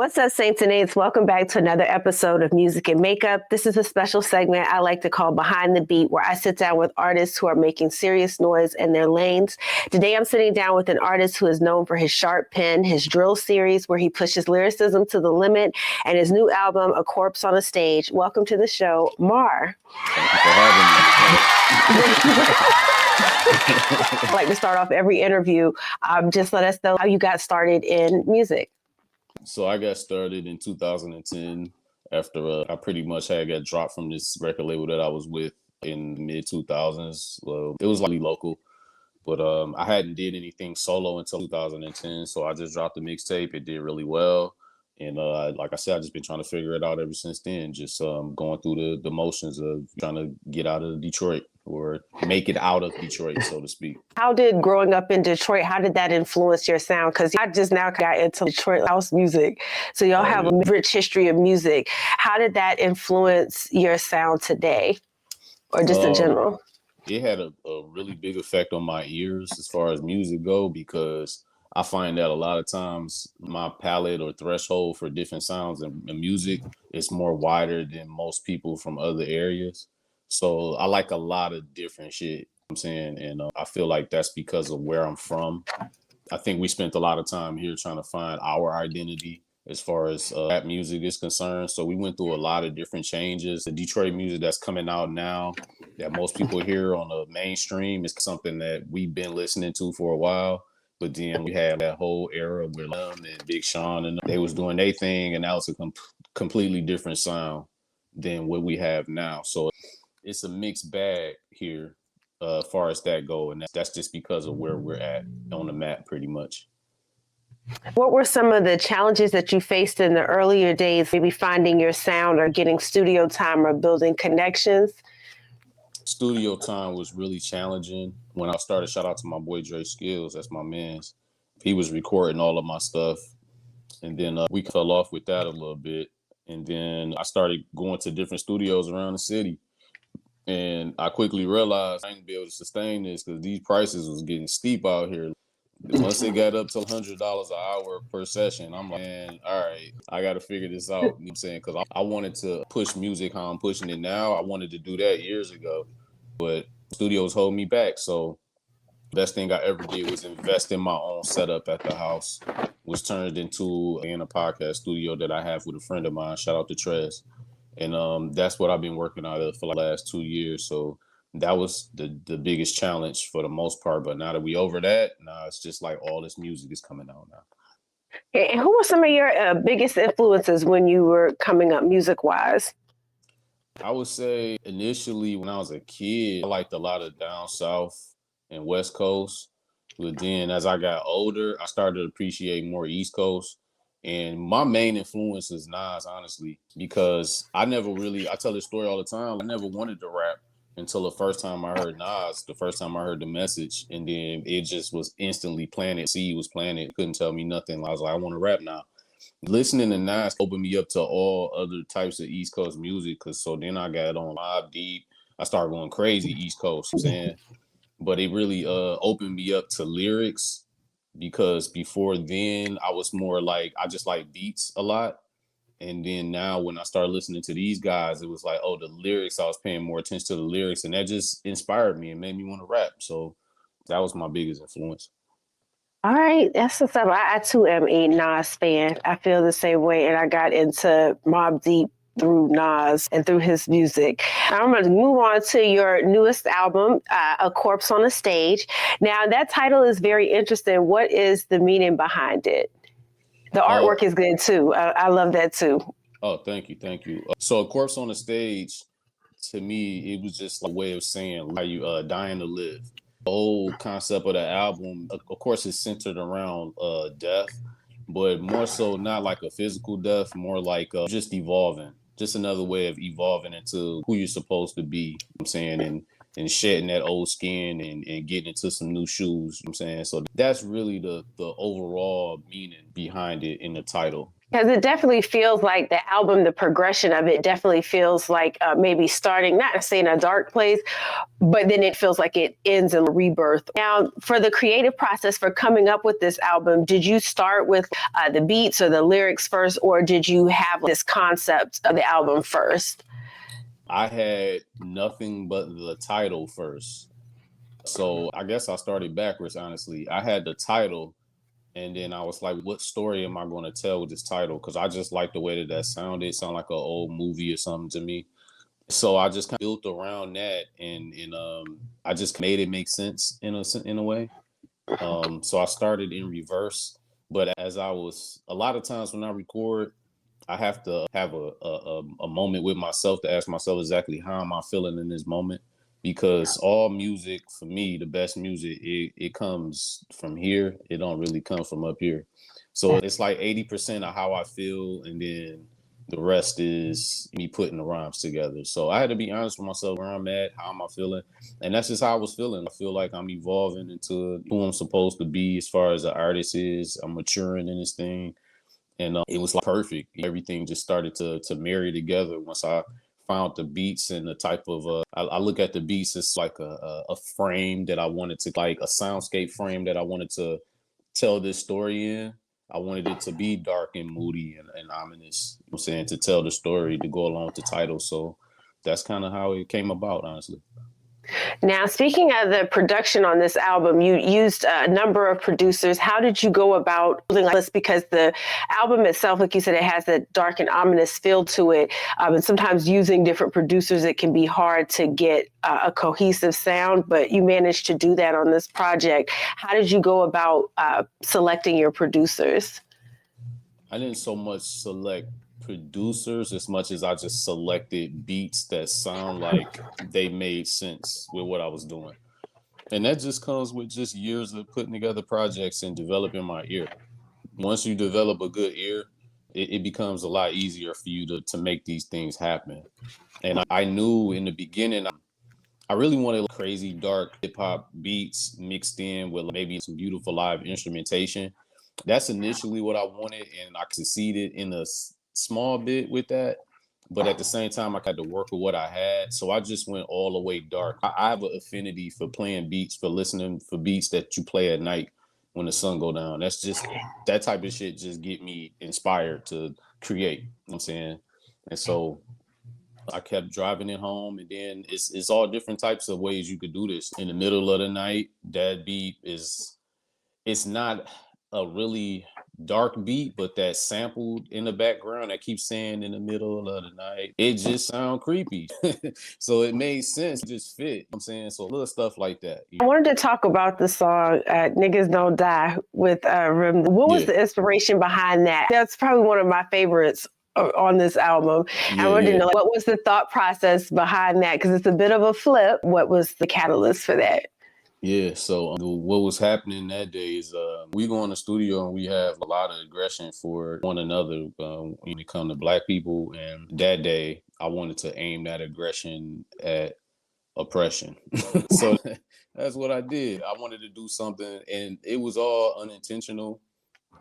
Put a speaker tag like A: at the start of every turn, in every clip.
A: What's up, Saints and Aints? Welcome back to another episode of Music and Makeup. This is a special segment I like to call Behind the Beat, where I sit down with artists who are making serious noise in their lanes. Today, I'm sitting down with an artist who is known for his sharp pen, his drill series, where he pushes lyricism to the limit, and his new album, A Corpse on a Stage. Welcome to the show, Mar.
B: Thank you for having me.
A: I like to start off every interview. Just let us know how you got started in music.
B: So I got started in 2010 after I pretty much had got dropped from this record label that I was with in the mid 2000s. Well, it was like local, but I hadn't did anything solo until 2010. So I just dropped the mixtape. It did really well. And like I said, I've just been trying to figure it out ever since then, just going through the motions of trying to get out of Detroit or make it out of Detroit, so to speak.
A: How did growing up in Detroit, how did that influence your sound? Because I just now got into Detroit house music. So y'all have a rich history of music. How did that influence your sound today or just in general?
B: It had a really big effect on my ears as far as music go, because I find that a lot of times my palette or threshold for different sounds and music is more wider than most people from other areas. So I like a lot of different shit, I'm saying, and I feel like that's because of where I'm from. I think we spent a lot of time here trying to find our identity as far as rap music is concerned. So we went through a lot of different changes. The Detroit music that's coming out now that most people hear on the mainstream is something that we've been listening to for a while. But then we had that whole era where Lem and Big Sean and they was doing their thing, and that was a completely different sound than what we have now. So it's a mixed bag here as far as that go, and that's just because of where we're at on the map pretty much.
A: What were some of the challenges that you faced in the earlier days, maybe finding your sound or getting studio time or building connections?
B: Studio time was really challenging. When I started, shout out to my boy Dre Skills, that's my man's. He was recording all of my stuff, and then we fell off with that a little bit. And then I started going to different studios around the city. And I quickly realized I ain't gonna be able to sustain this because these prices was getting steep out here. Once it got up to $100 an hour per session, I'm like, man, all right, I got to figure this out. You know what I'm saying? Because I wanted to push music how I'm pushing it now. I wanted to do that years ago, but studios hold me back. So best thing I ever did was invest in my own setup at the house, which turned into a podcast studio that I have with a friend of mine. Shout out to Trez. And that's what I've been working out of for the last 2 years. So that was the biggest challenge for the most part. But now that we over that, now it's just like all this music is coming out now.
A: And who were some of your biggest influences when you were coming up music-wise?
B: I would say initially when I was a kid, I liked a lot of down south and West Coast. But then as I got older, I started to appreciate more East Coast. And my main influence is Nas, honestly, because I tell this story all the time. I never wanted to rap until the first time I heard Nas, the first time I heard The Message. And then it just was instantly planted. Seed was planted. Couldn't tell me nothing. I was like, I want to rap now. Listening to Nas opened me up to all other types of East Coast music. So then I got on Mobb Deep. I started going crazy East Coast, you know what I'm saying? But it really opened me up to lyrics. Because before then, I was more like, I just like beats a lot. And then now when I started listening to these guys, it was like, oh, the lyrics, I was paying more attention to the lyrics. And that just inspired me and made me want to rap. So that was my biggest influence.
A: All right, that's what's up. I too am a Nas fan. I feel the same way. And I got into Mobb Deep through Nas and through his music. I'm going to move on to your newest album, A Corpse on a Stage. Now, that title is very interesting. What is the meaning behind it? The artwork is good, too. I love that, too.
B: Oh, thank you. Thank you. So A Corpse on a Stage, to me, it was just a way of saying how you dying to live. The whole concept of the album, of course, is centered around death, but more so not like a physical death, more like just evolving. Just another way of evolving into who you're supposed to be, you know what I'm saying, and shedding that old skin and getting into some new shoes, you know what I'm saying. So that's really the overall meaning behind it in the title.
A: Because it definitely feels like the album, the progression of it definitely feels like maybe starting, not to say in a dark place, but then it feels like it ends in rebirth. Now, for the creative process for coming up with this album, did you start with the beats or the lyrics first, or did you have this concept of the album first?
B: I had nothing but the title first. So I guess I started backwards, honestly. I had the title, and then I was like, what story am I going to tell with this title? Because I just like the way that sounded. It sounded like an old movie or something to me. So I just kind of built around that, and I just made it make sense in a way. So I started in reverse, but as I was, a lot of times when I record, I have to have a moment with myself to ask myself exactly how am I feeling in this moment, because all music for me, the best music, it comes from here. It don't really come from up here. So it's like 80% of how I feel, and then the rest is me putting the rhymes together. So I had to be honest with myself where I'm at, how am I feeling, and that's just how I was feeling. I feel like I'm evolving into who I'm supposed to be as far as an artist is. I'm maturing in this thing, and it was like perfect. Everything just started to marry together once I found the beats and the type of I look at the beats as like a frame that I wanted to, like a soundscape frame that I wanted to tell this story in. I wanted it to be dark and moody and ominous, you know what I'm saying, to tell the story, to go along with the title. So that's kind of how it came about, honestly.
A: Now, speaking of the production on this album, you used a number of producers. How did you go about building this? Because the album itself, like you said, it has a dark and ominous feel to it. And sometimes using different producers, it can be hard to get a cohesive sound, but you managed to do that on this project. How did you go about selecting your producers?
B: I didn't so much select producers as much as I just selected beats that sound like they made sense with what I was doing. And that just comes with just years of putting together projects and developing my ear. Once you develop a good ear, it becomes a lot easier for you to make these things happen. And I knew in the beginning, I really wanted crazy, dark hip hop beats mixed in with maybe some beautiful live instrumentation. That's initially what I wanted, and I succeeded in a small bit with that. But at the same time, I had to work with what I had. So I just went all the way dark. I have an affinity for playing beats, for listening for beats that you play at night when the sun go down. That's just, that type of shit just get me inspired to create. You know what I'm saying? And so I kept driving it home, and then it's all different types of ways you could do this. In the middle of the night, that beat is, it's not a really dark beat, but that sampled in the background that keeps saying in the middle of the night, it just sound creepy. So it made sense, it just fit. You know what I'm saying, so little stuff like that.
A: I wanted to talk about the song Niggas Don't Die with Rim. What was the inspiration behind that? That's probably one of my favorites on this album. I wanted to know what was the thought process behind that, because it's a bit of a flip. What was the catalyst for that?
B: Yeah, so what was happening that day is we go in the studio and we have a lot of aggression for one another when it comes to Black people. And that day, I wanted to aim that aggression at oppression. So that's what I did. I wanted to do something, and it was all unintentional.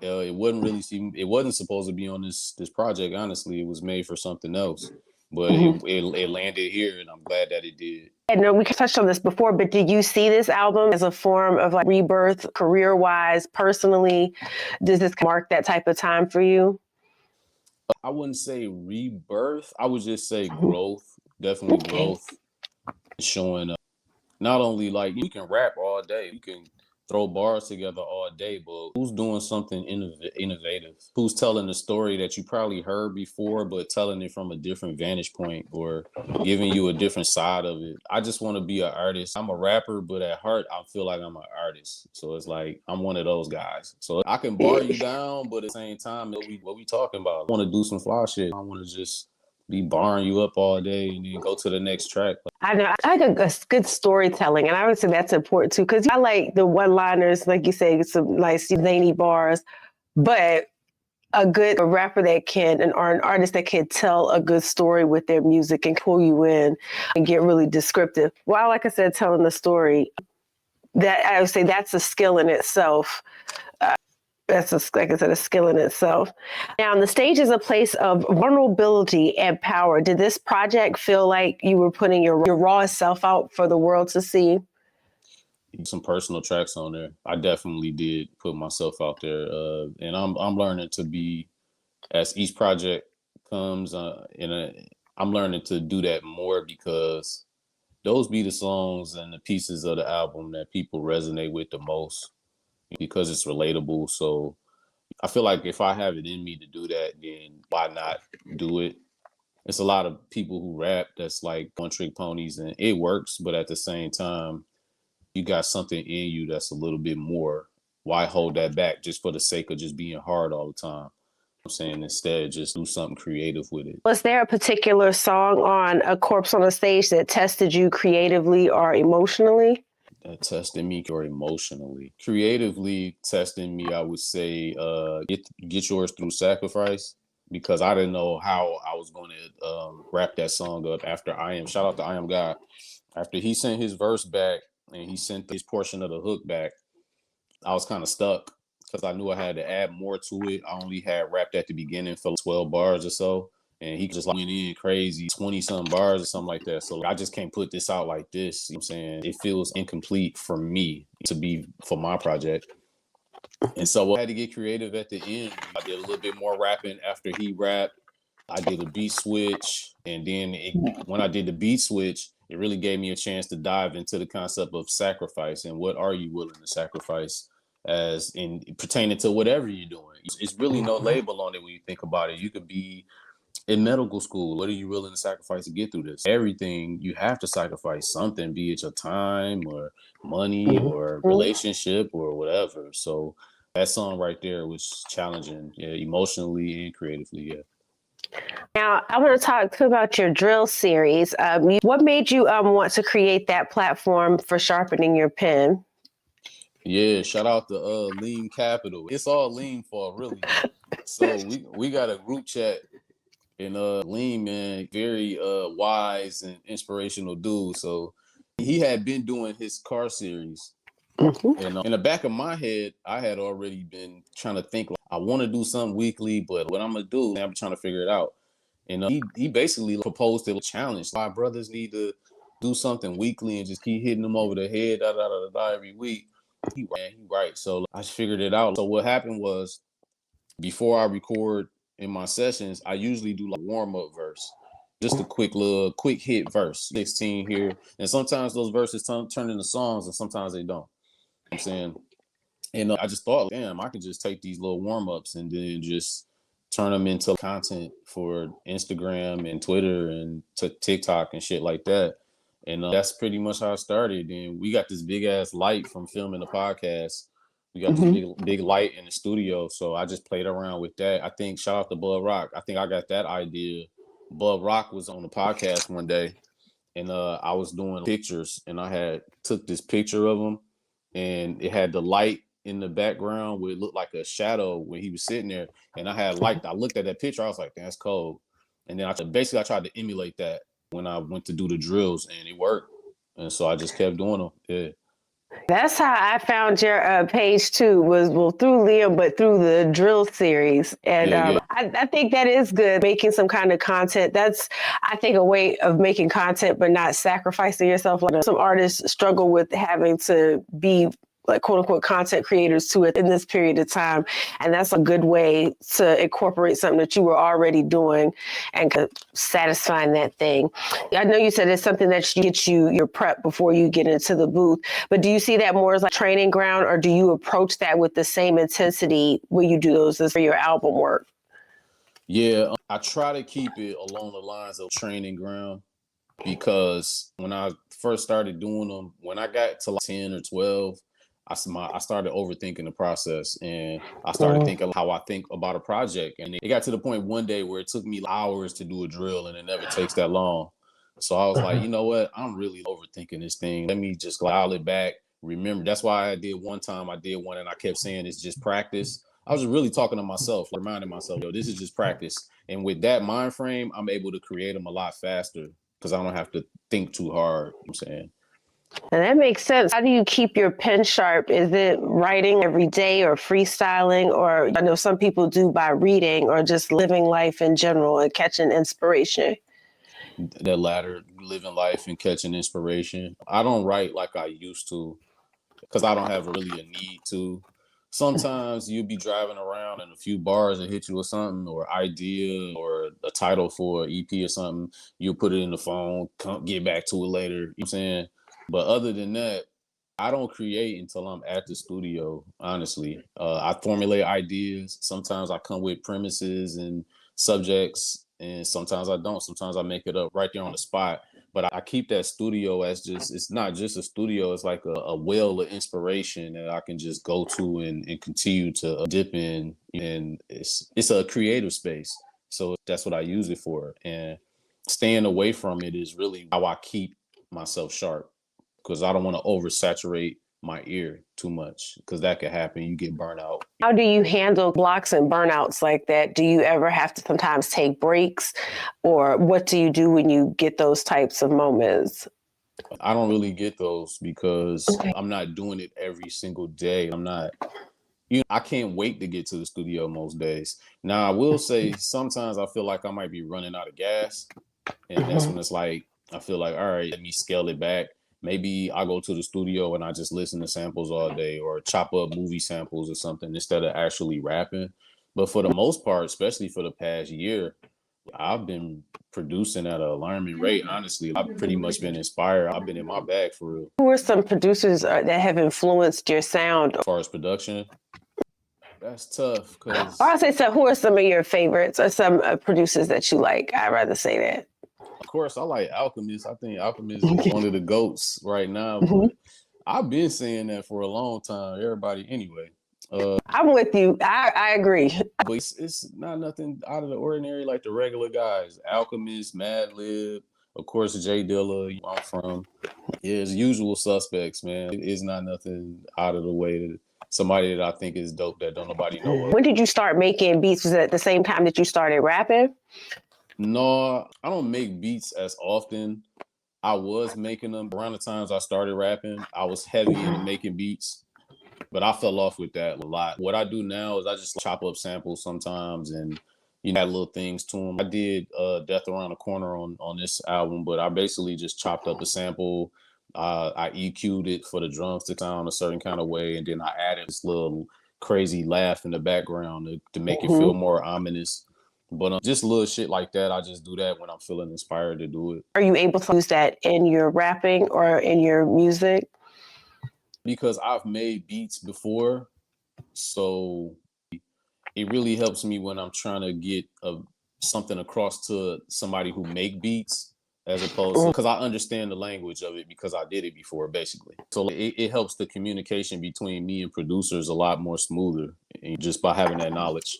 B: It wasn't really it wasn't supposed to be on this project. Honestly, it was made for something else, but it landed here, and I'm glad that it did.
A: I know we touched on this before, but did you see this album as a form of like rebirth, career-wise, personally? Does this mark that type of time for you?
B: I wouldn't say rebirth. I would just say growth. Definitely growth. Showing not only like you can rap all day, you can throw bars together all day, but who's doing something innovative? Who's telling a story that you probably heard before, but telling it from a different vantage point or giving you a different side of it? I just want to be an artist. I'm a rapper, but at heart, I feel like I'm an artist. So it's like I'm one of those guys. So I can bar you down, but at the same time, what we talking about? I want to do some fly shit. I want to just be barring you up all day and then go to the next track.
A: I know. I like a good storytelling, and I would say that's important too, because I like the one-liners, like you say, some nice zany bars, but a rapper that can, or an artist that can tell a good story with their music and pull you in and get really descriptive. Well, like I said, telling the story, that I would say that's a skill in itself. that's like I said, a skill in itself. Now, the stage is a place of vulnerability and power. Did this project feel like you were putting your raw self out for the world to see?
B: Some personal tracks on there. I definitely did put myself out there, and I'm learning to be, as each project comes, I'm learning to do that more, because those be the songs and the pieces of the album that people resonate with the most, because it's relatable. So I feel like if I have it in me to do that, then why not do it? It's a lot of people who rap that's like one trick ponies, and it works, but at the same time, you got something in you that's a little bit more. Why hold that back just for the sake of just being hard all the time? I'm saying, instead, just do something creative with it.
A: Was there a particular song on A Corpse on a Stage that tested you creatively or emotionally?
B: That tested me or emotionally. Creatively testing me, I would say get yours through Sacrifice, because I didn't know how I was going to wrap that song up after I Am. Shout out to I Am God. After he sent his verse back and he sent his portion of the hook back, I was kind of stuck, because I knew I had to add more to it. I only had rapped at the beginning for 12 bars or so, and he just went in crazy, 20 some bars or something like that. So I just can't put this out like this. You know what I'm saying? It feels incomplete for me to be for my project. And so I had to get creative at the end. I did a little bit more rapping after he rapped. I did a beat switch, and then when I did the beat switch, it really gave me a chance to dive into the concept of sacrifice and what are you willing to sacrifice, as in pertaining to whatever you're doing. It's really no label on it when you think about it. You could be in medical school. What are you willing to sacrifice to get through this? Everything, you have to sacrifice something, be it your time or money or relationship or whatever. So that song right there was challenging, yeah, emotionally and creatively, yeah.
A: Now, I want to talk about your drill series. What made you want to create that platform for sharpening your pen?
B: Yeah, shout out to Lean Capital. It's all Lean for really. So we got a group chat, and Lean, man, very wise and inspirational dude. So he had been doing his car series, and in the back of my head, I had already been trying to think, like, I want to do something weekly, but what I'm gonna do, I'm trying to figure it out. And he basically proposed a challenge. My brothers need to do something weekly and just keep hitting them over the head, every week. He right. So I figured it out. So what happened was, before I record in my sessions, I usually do like warm up verse, just a quick hit verse, 16 here, and sometimes those verses turn into songs, and sometimes they don't. You know what I'm saying, and I just thought, damn, I could just take these little warm ups and then just turn them into content for Instagram and Twitter and TikTok and shit like that. And that's pretty much how I started. And we got this big ass light from filming the podcast. We got this big light in the studio. So I just played around with that. I think, shout out to Bud Rock, I think I got that idea. Bud Rock was on the podcast one day, and I was doing pictures, and I had took this picture of him, and it had the light in the background where it looked like a shadow when he was sitting there. And I looked at that picture, I was like, that's cold. And then I tried to emulate that when I went to do the drills, and it worked. And so I just kept doing them. Yeah.
A: That's how I found your page too, was through Liam, but through the drill series. And
B: Yeah, yeah.
A: I think that is good, making some kind of content. That's, I think, a way of making content, but not sacrificing yourself. Like some artists struggle with having to be like quote unquote content creators to it in this period of time. And that's a good way to incorporate something that you were already doing and satisfying that thing. I know you said it's something that gets you your prep before you get into the booth, but do you see that more as like training ground, or do you approach that with the same intensity when you do those for your album work?
B: Yeah, I try to keep it along the lines of training ground, because when I first started doing them, when I got to like 10 or 12, I started overthinking the process, and I started thinking how I think about a project. And it got to the point one day where it took me hours to do a drill, and it never takes that long. So I was like, you know what? I'm really overthinking this thing. Let me just dial it back. Remember, that's why I did one and I kept saying it's just practice. I was really talking to myself, reminding myself, yo, this is just practice. And with that mind frame, I'm able to create them a lot faster, because I don't have to think too hard. You know what I'm saying,
A: And that makes sense. How do you keep your pen sharp? Is it writing every day or freestyling? Or I know some people do by reading or just living life in general and catching inspiration.
B: The latter, living life and catching inspiration. I don't write like I used to because I don't have really a need to. Sometimes you'll be driving around and a few bars will hit you with something or idea or a title for an EP or something. You'll put it in the phone, come get back to it later. You know what I'm saying? But other than that, I don't create until I'm at the studio, honestly. I formulate ideas. Sometimes I come with premises and subjects, and sometimes I don't. Sometimes I make it up right there on the spot. But I keep that studio as just, it's not just a studio, it's like a well of inspiration that I can just go to and continue to dip in. And it's a creative space. So that's what I use it for. And staying away from it is really how I keep myself sharp, because I don't want to oversaturate my ear too much, because that could happen. You get burnt out.
A: How do you handle blocks and burnouts like that? Do you ever have to sometimes take breaks, or what do you do when you get those types of moments?
B: I don't really get those because I'm not doing it every single day. I'm not, I can't wait to get to the studio most days. Now, I will say sometimes I feel like I might be running out of gas. And that's when it's like, I feel like, all right, let me scale it back. Maybe I go to the studio and I just listen to samples all day or chop up movie samples or something instead of actually rapping. But for the most part, especially for the past year, I've been producing at an alarming rate. Honestly, I've pretty much been inspired. I've been in my bag for real.
A: Who are some producers that have influenced your sound?
B: As far as production, that's tough because,
A: Or I'll say, so who are some of your favorites or some producers that you like? I'd rather say that.
B: of course, I like Alchemist. I think Alchemist is one of the GOATs right now. But I've been saying that for a long time. Everybody, anyway.
A: I'm with you. I agree.
B: But it's not nothing out of the ordinary like the regular guys. Alchemist, Madlib, of course, Jay Dilla, I'm from. Yeah, it's usual suspects, man. It's not nothing out of the way. That somebody that I think is dope that don't nobody know of.
A: When did you start making beats? Was it at the same time that you started rapping?
B: No, I don't make beats as often. I was making them around the times I started rapping. I was heavy into making beats, but I fell off with that a lot. What I do now is I just chop up samples sometimes and add little things to them. I did Death Around the Corner on this album, but I basically just chopped up a sample. I EQ'd it for the drums to sound a certain kind of way, and then I added this little crazy laugh in the background to make it feel more ominous. But just little shit like that, I just do that when I'm feeling inspired to do it.
A: Are you able to use that in your rapping or in your music?
B: Because I've made beats before, so it really helps me when I'm trying to get something across to somebody who make beats, as opposed to, because I understand the language of it because I did it before, basically. So it helps the communication between me and producers a lot more smoother, just by having that knowledge.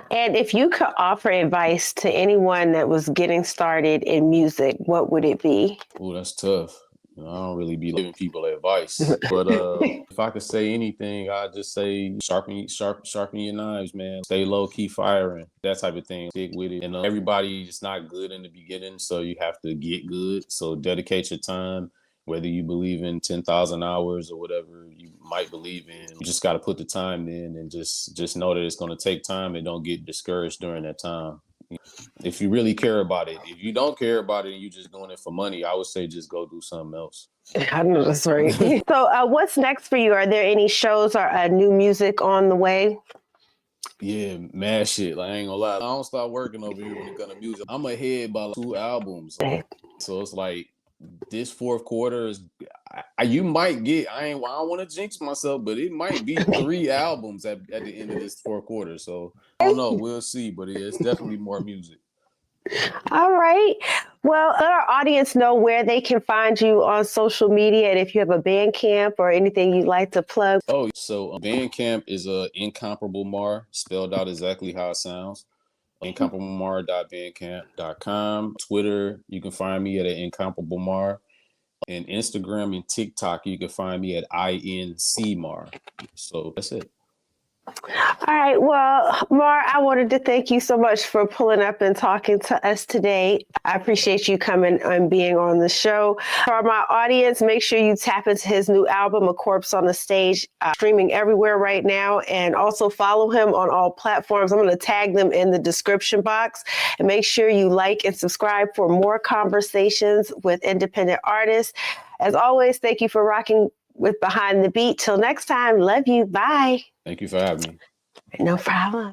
A: And if you could offer advice to anyone that was getting started in music, what would it be?
B: Oh, that's tough. I don't really be giving people advice, but if I could say anything, I'd just say sharpen your knives, man. Stay low key firing, that type of thing. Stick with it. And everybody is not good in the beginning, so you have to get good. So dedicate your time. Whether you believe in 10,000 hours or whatever you might believe in, you just got to put the time in and just know that it's going to take time, and don't get discouraged during that time. If you really care about it. If you don't care about it and you're just doing it for money, I would say just go do something else.
A: I know that's right. So what's next for you? Are there any shows or new music on the way?
B: Yeah, mad shit. Like, I ain't gonna lie. I don't start working over here when it comes to music. I'm ahead by like 2 albums. So it's like this fourth quarter is, you might get, I don't want to jinx myself, but it might be 3 albums at the end of this fourth quarter. So I don't know. We'll see. But it's definitely more music.
A: All right. Well, let our audience know where they can find you on social media, and if you have a Bandcamp or anything you'd like to plug.
B: Oh, so Bandcamp is Incomparable Mar, spelled out exactly how it sounds. Incomparablemar.bandcamp.com. Twitter, you can find me at @IncomparableMar. And Instagram and TikTok, you can find me at INCMar. So that's it.
A: All right. Well, Mar, I wanted to thank you so much for pulling up and talking to us today. I appreciate you coming and being on the show. For my audience, make sure you tap into his new album, A Corpse on the Stage, streaming everywhere right now. And also follow him on all platforms. I'm going to tag them in the description box. And make sure you like and subscribe for more conversations with independent artists. As always, thank you for rocking with Behind the Beat. Till next time, love you. Bye.
B: Thank you for having me.
A: No problem.